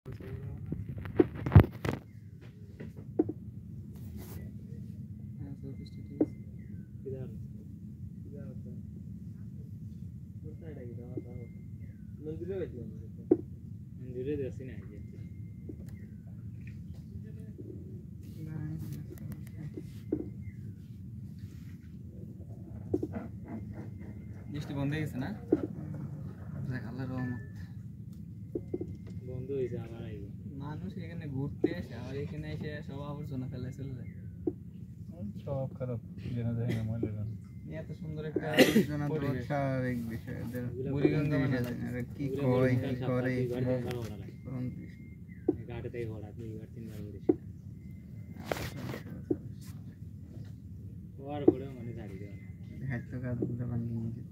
বৃষ্টি বন্ধ হয়ে গেছে না? বন্ধ হয়েছে আবার মানুষ এখানে ঘুরতে এসে আর এখানে এসে সব আবর্জনা ফেলে চলে যায়। সব খারাপ এত সুন্দর একটা স্বাভাবিক বিষয় বুড়িগঙ্গা কি করে কি করে গাড়িতে ঘোড়া 2-3 বার ঘুরেছি ওর ঘোড়া মানে গাড়ি দেওয়া হাঁটতে কাজগুলো ভাঙিয়ে নিয়ে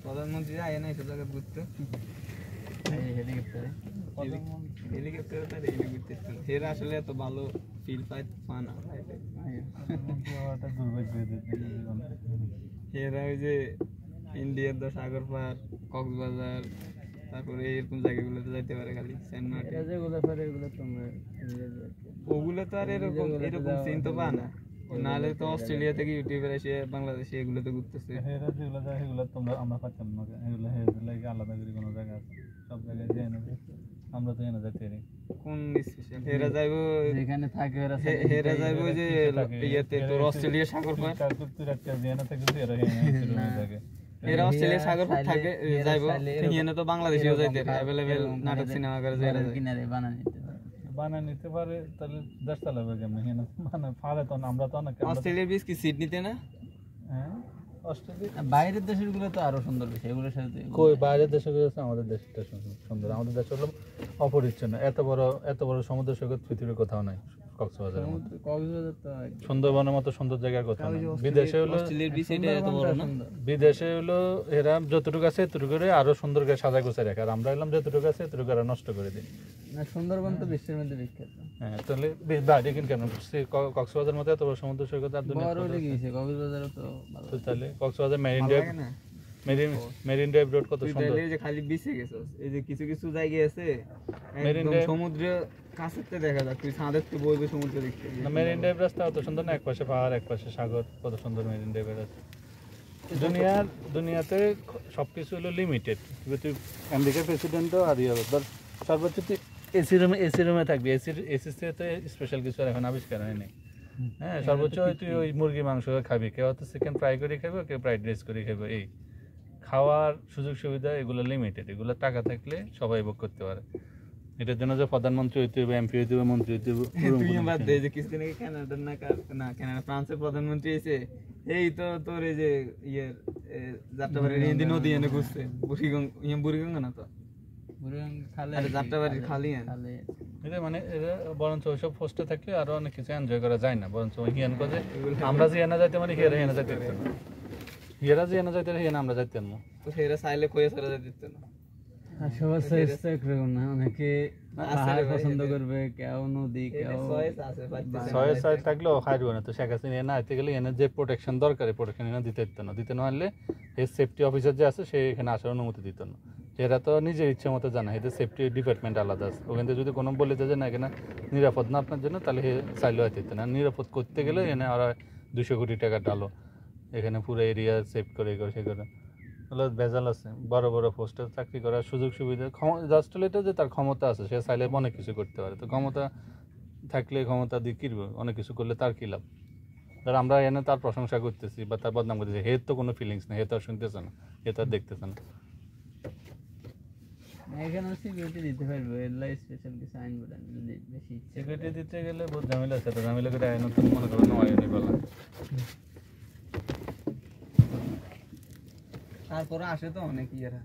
প্রধানমন্ত্রী আয় না এসব জায়গায় ঘুরতে হেলিকপ্টারে তার ঘুরতে এরা আসলে এত ভালো ফিল পায় না এরা ওই যে ইন্ডিয়ার দা সাগর পার কক্সবাজার তারপরে এরকম জায়গাগুলোতে যাইতে পারে খালি সেন্ট মার্টিন ওগুলো তো আর এরকম সিন তো পা না নাহলে তো অস্ট্রেলিয়া থেকে ইউটিউবে এসে বাংলাদেশে এগুলোতে ঘুরতেছে আমরা পাচ্ছিলাম না এগুলো আলাদা করে কোনো জায়গা আছে সব জায়গায় যাই না আমরা তো এনে যাইতে পারি কোন স্পেশাল হেরা যাইবো যেখানে থাকে হেরা যাইবো যে ইয়েতে তোর অস্ট্রেলিয়া সাগর পার এরা অস্ট্রেলিয়া সাগর পার থাকে যাইবো এখানে তো বাংলাদেশেও যাইতে अवेलेबल নাটক সিনেমা করে যায় কিনারে বানা নিতে পারে তাহলে দেশ চালাবে কেমন এখানে মানে ফালে তো আমরা তো অনেক অস্ট্রেলিয়ার বীজ কি সিডনিতে না হ্যাঁ অস্ট্রেলিয়া বাইরের দেশগুলো তো আরো সুন্দর বিষয় এগুলোর সাথে কই বাইরের দেশগুলো আছে আমাদের দেশটা সুন্দর আমাদের দেশ হলো অপরিচ্ছন্ন এত বড় সমুদ্র সৈকত পৃথিবীর কোথাও নাই কক্সবাজার তো সুন্দরবনের মতো সুন্দর জায়গার কথা বিদেশে হলো অস্ট্রেলিয়ার বীজ এটা এত বড় না বিদেশে হলো এরা যতটুকু আছে এতটুকু করে আরো সুন্দর করে সাজা গোছায় রাখে আর আমরা এলাম যতটুকু আছে এতটুকু আর নষ্ট করে দিই না সুন্দরবন তো বিশ্বের মধ্যে বিখ্যাত হ্যাঁ তাহলে বাইরে কেন কক্সবাজার মতো এত বড় সমুদ্র সৈকত আর দুনিয়া বড় হয়ে গিয়েছে কক্সবাজারও তো ভালো তাহলে কক্সবাজার মেরিন ড্রাইভ রোড কত সুন্দর এই যে খালি বিচে গেছস এই যে কিছু কিছু জায়গা আছে একদম সমুদ্র কাছেতে দেখা যায় তুই ছাদের তো বইবে সমুদ্র দেখতে না মেরিন ড্রাইভ রাস্তা অত সুন্দর না একপাশে পাহাড় একপাশে সাগর কত সুন্দর মেরিন ড্রাইভ রাস্তা দুনিয়াতে সবকিছু হলো লিমিটেড তুই আমেরিকার প্রেসিডেন্টও আর ধর সর্বোচ্চ তুই এসি রুমে থাকবি এসিতে স্পেশাল কিছু আর এখন আবিষ্কার হয়নি হ্যাঁ সর্বোচ্চ তুই ওই মুরগি মাংস খাবি কেউ হয়তো চিকেন ফ্রাই করে খাবে কেউ ফ্রাইড রাইস করে খাবে এই খাওয়ার সুযোগ সুবিধা এগুলো লিমিটেড এগুলো টাকা থাকলে সবাই ভোগ করতে পারে এটার জন্য যে প্রধানমন্ত্রী হইতে হবে এমপি হইতে হবে মন্ত্রী হইতে হবে তুই বাদ দে যে কিছুদিন আগে কানাডার না কানাডা ফ্রান্সের প্রধানমন্ত্রী এসে এই তো তোর এই যে ইয়ের যাত্রাবাড়ির হিন্দি নদী এনে ঘুরছে বুড়িগঙ্গা না তো যাত্রাবাড়ির খালি এটা মানে বরঞ্চ ওইসব পোস্টে থাকলে আরো অনেক কিছু এনজয় করা যায় না বরঞ্চ হিয়ান করে আমরা যে এনে যাইতে মানে হিয়ারা এনে যাইতে পারতাম হিয়ারা যে এনে যাইতে হিয়ান আমরা যাইতাম না তো সেরা চাইলে কইয়া চলে যেতে না সবার চয়েস একরকম না অনেকে পাহাড় পছন্দ করবে কেউ নদী কেউ চয়েস থাকলেও খাইবে না তো শেখ হাসিনা এনে আইতে গেলে এনে যে প্রোটেকশন দরকার প্রোটেকশন এনে দিতে না হলে এই সেফটি অফিসার যে আছে সে এখানে আসার অনুমতি দিত না এরা তো নিজের ইচ্ছে মতো জানা এদের সেফটি ডিপার্টমেন্ট আলাদা আছে ওখান থেকে যদি কোনো বলে দেয় যে না এখানে নিরাপদ না আপনার জন্য তাহলে চাইলেও হইতে না নিরাপদ করতে গেলে এনে ওরা 200 কোটি টাকা ডালো এখানে পুরো এরিয়া সেভ করে সে করে হলো ভেজাল আছে বড় বড় পোস্টে চাকরি করার সুযোগ সুবিধা জাস্ট এটা যে তার ক্ষমতা আছে সে চাইলে অনেক কিছু করতে পারে তো ক্ষমতা থাকলে ক্ষমতা দিয়ে কিনবে অনেক কিছু করলে তার কী লাভ ধর আমরা এনে তার প্রশংসা করতেছি বা তার বদনাম করতেছি হে তো কোনো ফিলিংস নেই হে তো আর শুনতেছে না হে তো আর দেখতেছে না এখানে সিকিউরিটি দিতে পারবো এলাই স্পেশাল কিছু আইন বলেন যদি বেশি সিকিউরিটি দিতে গেলে বহুত ঝামেলা আছে তো ঝামেলা করে আইন নতুন মনে করেন নয় আইনি বলা তারপরে আসে তো অনেক ইয়েরা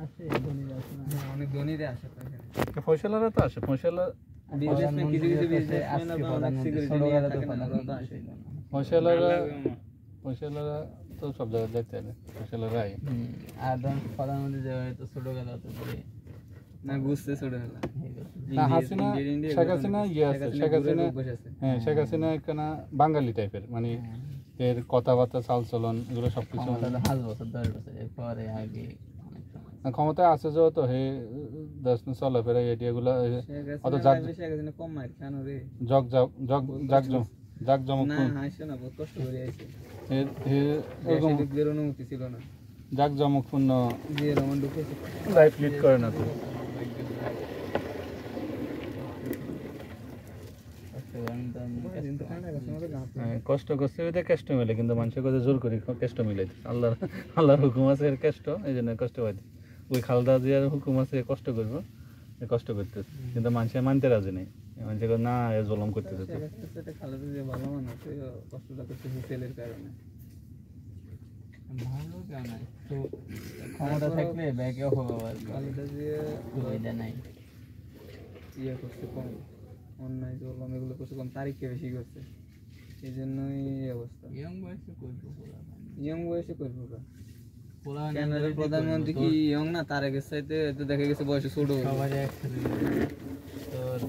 আছে ধনীরা আছে না অনেক ধনীরা আসে তো এখানে ফয়সালারা তো আসে ফয়সালা বিজনেসম্যান কিছু কিছু বিজনেসম্যান আজকে অনেক প্রধানমন্ত্রী সিকিউরিটি ছোটবেলা নিয়ে তো থাকে না ওরা তো প্রধানমন্ত্রী আসে ছিল না। ফয়সালারা তো সব জায়গায় যাইতে হবে ফয়সালারাই আর ধরুন প্রধানমন্ত্রী যে হয়তো ছোটবেলা তো করে না বুঝতে ছোটবেলা না হাসিনা শেখ হাসিনা ইয়ে আছে শেখ হাসিনা হ্যাঁ শেখ হাসিনা একখানা বাঙালি টাইপের মানে এর কথাবার্তা চালচলন এগুলো সবকিছু ক্ষমতা তো 5 বছর 10 বছর এরপরে আগে অনেক সময় ক্ষমতায় আছে যেহেতু হে দশ চলাফেরা এগুলো অত কম মার কেন রে জগ জগ জগ জাগ জম জাগ জমক না হাসে না বহুত কষ্ট করে আইছে এরকম বের অনুমতি ছিল না জাগ জমকপূর্ণ যে রমন ঢুকেছে লাইফ লিড করে না তো কষ্ট করছে ওইটা কষ্ট মিলে কিন্তু মানুষের কথা জোর করি কষ্ট মিলাইতে আল্লাহর হুকুম আছে এর কষ্ট এই জন্য কষ্ট পাইতে ওই খালদা জিয়ার হুকুম আছে কষ্ট করবো কষ্ট করতেছে কিন্তু মানুষের মানতে রাজি নেই মানুষের না এ জলম করতেছে খালেদা জিয়া ভালো মানুষ কষ্টটা করতেছে ছেলের কারণে ভালো কেউ নাই তো ক্ষমতা থাকলে ব্যাকে হবে খালেদা জিয়া সুবিধা নাই ইয়ে করছে কম অন্যায় জলম এগুলো করছে কম তারিখকে বেশি করছে এই জন্যই এই অবস্থা ইয়ং বয়সে করবো ইয়ং বয়সে করবো পোলা কানাডার প্রধানমন্ত্রী কি ইয়ং না তার আগের চাইতে তো দেখা গেছে বয়সে ছোট সবাই একসাথে তোর